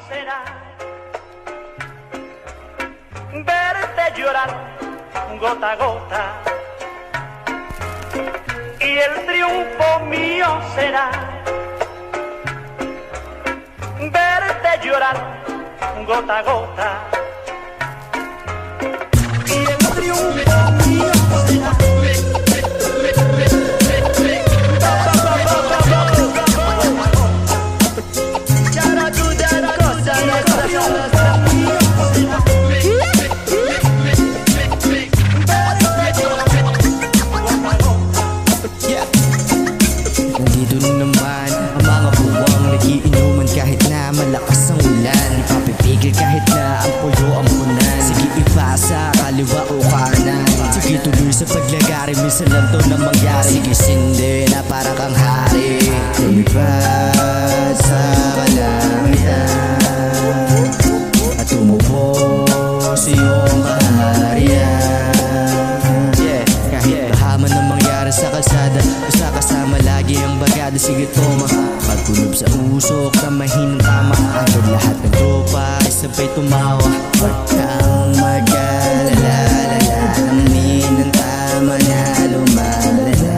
será verte llorar gota a gota, y el triunfo mío será verte llorar gota a gota, y el triunfo mío será. Nandito na naman ang mga buwang nagiinuman kahit na malakas ang ulan. Di pa pipigil kahit na ang puyo ang punan. Sige ipasa, kaliwa o kanan. Sige tuloy sa paglagari, minsan lang to na mangyari. Sige sindi na para kang hari, lumipad sa kalangitan at tumubo sa iyong kaharian. Kahit bahaman ang mangyari sa kalsada, basta kasama lagi ang bagada. Sige toma, pagkulob sa usok na mahinang tama. Agad lahat ng tropa ay sabay tumawa. Huwag kang mag-alala, alamin ang tama na lumalala.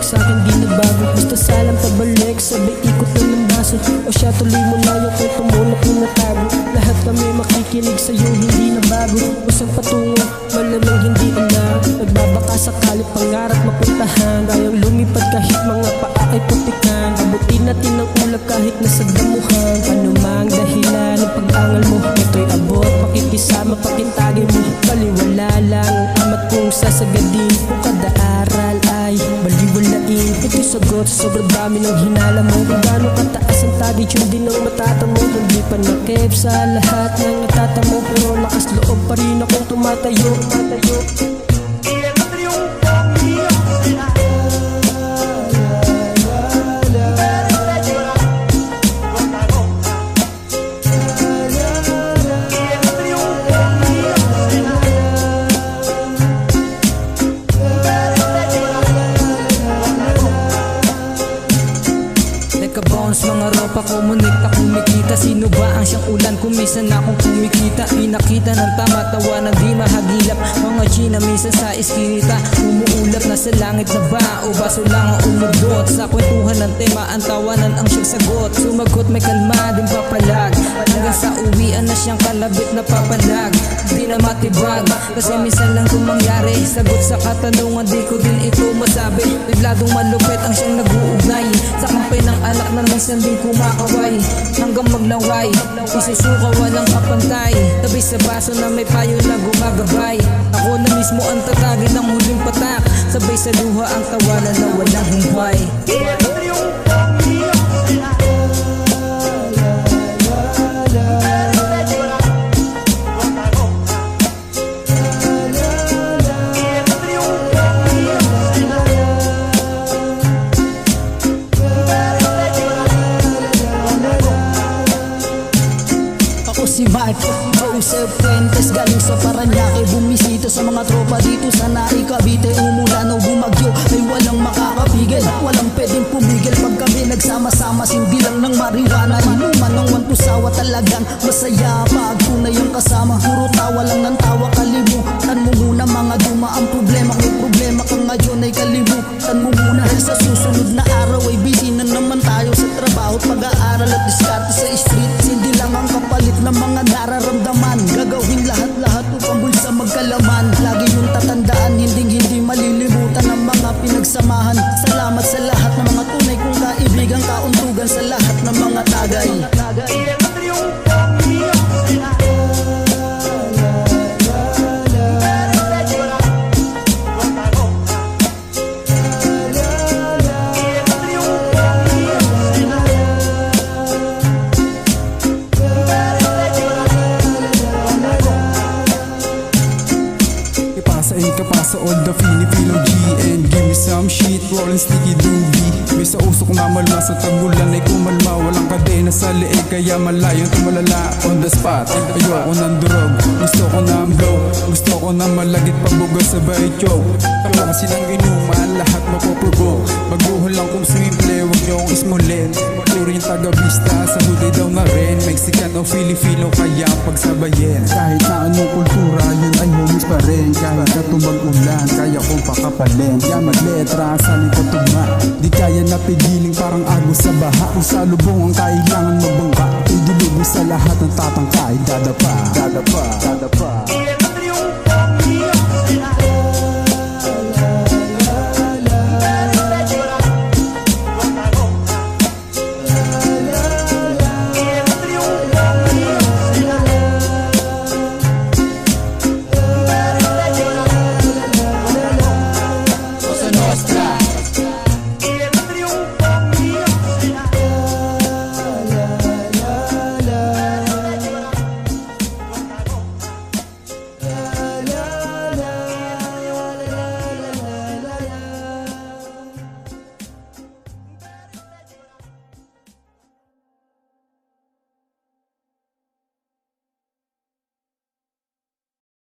Sa akin di na bago, basta salang pabalik. Sabay ikot lang ng baso, o siya tuloy mo na yung kwento mo na pinatago. Lahat kami makikinig sa'yo, hindi na bago. Usang patungo, malamang hindi alam. Nagbabaka sakali pangarap mapuntahan. Kayang lumipad kahit mga paa ay putikan. Abutin natin ang ulap kahit nasa damuhan. Ano mang dahilan ng pag-angal mo, ito'y abot, pakikisama, pakintagay mo. Baliwala lang amat kung sasagadin. Kung kada aral ay baliwalain, ito'y sagot sa sobrang dami ng hinala mo. Kung gano'ng kataas ang target, yun din ang matatamo. Hindi pa nakip sa lahat ng natatamo, pero lakas loob pa rin akong tumatayo. Bounce mga ropa, kumonekta, kumikita. Sino ba ang siyang ulan kung minsan akong kumikita? Pinakita ng tama, tawanan di mahagilap. Mga Gina minsan sa iskinita, umuulap na sa langit na ba o baso lang ang umudot. Sa kwentuhan ng tema, ang tawanan ang siyang sagot. Sumagot may kalma din papalag, hanggang sa uwian na siyang kalabit na papalag. Di na matibag, kasi minsan lang itong mangyari. Sagot sa katanungan, di ko din ito masabi. Bigladong malupit ang siyang nag-uugnay sa kampi ng alak na minsan din kumakaway. Hanggang maglaway, isusuka walang kapantay. Tabi sa baso na may payo na gumagabay. Ako na mismo ang tatagin ng huling patak. Sabay sa luha ang tawanan na walang humpay. Si Mark Joseph Fuentes, galing sa Paranaque, bumisita sa mga tropa dito sa Nai, Cavite. Umulan o bumagyo ay walang makakapigil, walang pwedeng pumigil. Pag kami nagsama-sama, sindi lang ng marijuana, inuman ng wantusawa. Talagang masaya pag tunay ang kasama. Puro tawa lang ng tawa, kalimutan mo muna mga duma ang problema. May problema ka ngayon ay kalimutan mo muna. Dahil sa susunod na araw ay busy na naman tayo sa trabaho, pag-aaral at diskarte sa street. Hindi lang ang kapalit ng mga nararamdaman, gagawin lahat-lahat upang bulsa magkalaman. Lagi yung tatandaan, hindi malilimutan ang mga pinagsamahan. Salamat sa lahat ng mga tunay kong kaibigan, kauntugan sa lahat ng mga tagay. Filipino G and give me some shit, rolling sticky doobie. May sa usok na malma, sa tagulan ay kumalma. Walang kadena sa leeg kaya malayong tumalala. On the spot, ayoko ng durog, gusto ko ng blow. Gusto ko ng malagit pabuga sabay choke. Klase ng inuman, lahat mapoprovoke. Baguho lang kung simple, wag niyo akong ismulin. Turing taga-bista, sa huli daw na rin. Mexican o Filipino kaya pagsabayin. Kahit na anong kultura, yun ay homies pa rin. Kahit na tumag-ulan, kaya kong pakapalin. Yaman letra, saling patugma. Di kaya napigiling parang agos sa baha. Kung sa lubong ang kailangan magbangka, idulog mo sa lahat ng tatangkay. Dadapa, dadapa, dadapa.